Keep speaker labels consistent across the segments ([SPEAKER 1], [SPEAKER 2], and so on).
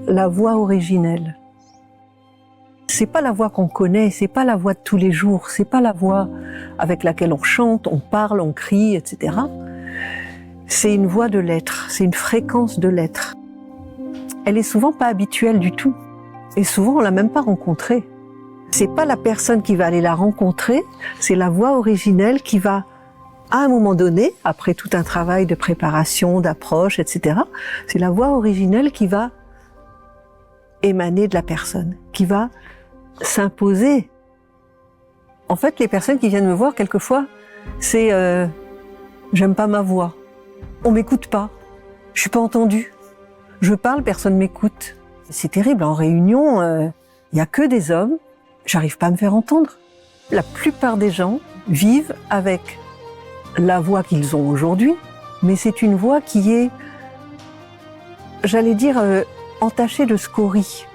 [SPEAKER 1] la voix originelle. C'est pas la voix qu'on connaît, c'est pas la voix de tous les jours, c'est pas la voix avec laquelle on chante, on parle, on crie, etc. C'est une voix de l'être, c'est une fréquence de l'être. Elle est souvent pas habituelle du tout. Et souvent, on l'a même pas rencontrée. C'est pas la personne qui va aller la rencontrer, c'est la voix originelle qui va, à un moment donné, après tout un travail de préparation, d'approche, etc., c'est la voix originelle qui va émaner de la personne, qui va s'imposer. En fait, les personnes qui viennent me voir, quelquefois, c'est j'aime pas ma voix, on m'écoute pas, je suis pas entendue, je parle, personne m'écoute. C'est terrible, en réunion, il y a que des hommes, j'arrive pas à me faire entendre. La plupart des gens vivent avec la voix qu'ils ont aujourd'hui, mais c'est une voix qui est, j'allais dire, entachée de scories.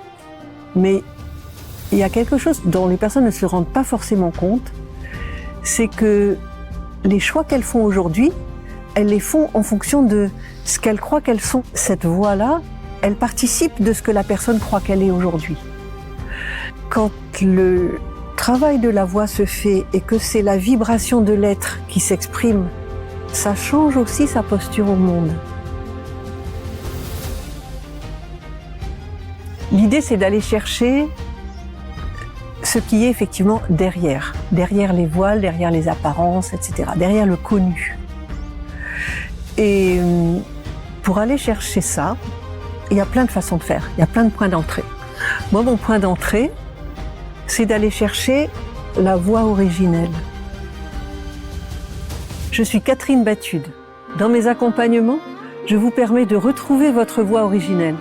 [SPEAKER 1] Mais il y a quelque chose dont les personnes ne se rendent pas forcément compte, c'est que les choix qu'elles font aujourd'hui, elles les font en fonction de ce qu'elles croient qu'elles sont. Cette voix-là, elle participe de ce que la personne croit qu'elle est aujourd'hui. Quand le travail de la voix se fait et que c'est la vibration de l'être qui s'exprime, ça change aussi sa posture au monde. L'idée, c'est d'aller chercher ce qui est effectivement derrière les voiles, derrière les apparences, etc., derrière le connu. Et pour aller chercher ça, il y a plein de façons de faire, il y a plein de points d'entrée. Moi, mon point d'entrée, c'est d'aller chercher la voix originelle. Je suis Catherine Batude. Dans mes accompagnements, je vous permets de retrouver votre voix originelle,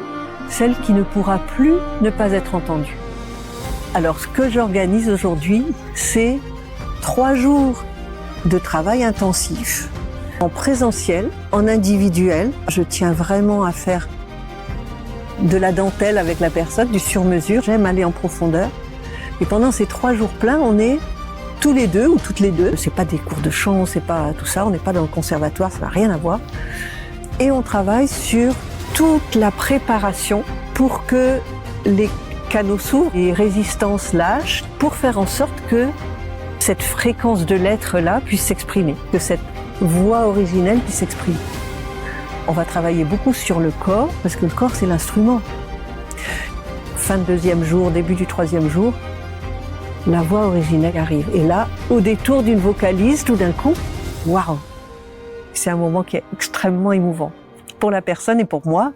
[SPEAKER 1] celle qui ne pourra plus ne pas être entendue. Alors, ce que j'organise aujourd'hui, c'est 3 jours de travail intensif, en présentiel, en individuel. Je tiens vraiment à faire de la dentelle avec la personne, du sur-mesure. J'aime aller en profondeur. Et pendant ces 3 jours pleins, on est tous les deux ou toutes les deux. C'est pas des cours de chant, c'est pas tout ça. On n'est pas dans le conservatoire, ça n'a rien à voir. Et on travaille sur toute la préparation pour que les canaux s'ouvrent, les résistances lâchent, pour faire en sorte que cette fréquence de l'être-là puisse s'exprimer, que cette voix originelle puisse s'exprimer. On va travailler beaucoup sur le corps, parce que le corps, c'est l'instrument. Fin de 2e jour, début du 3e jour, la voix originelle arrive. Et là, au détour d'une vocalise, tout d'un coup, waouh! C'est un moment qui est extrêmement émouvant. Pour la personne et pour moi,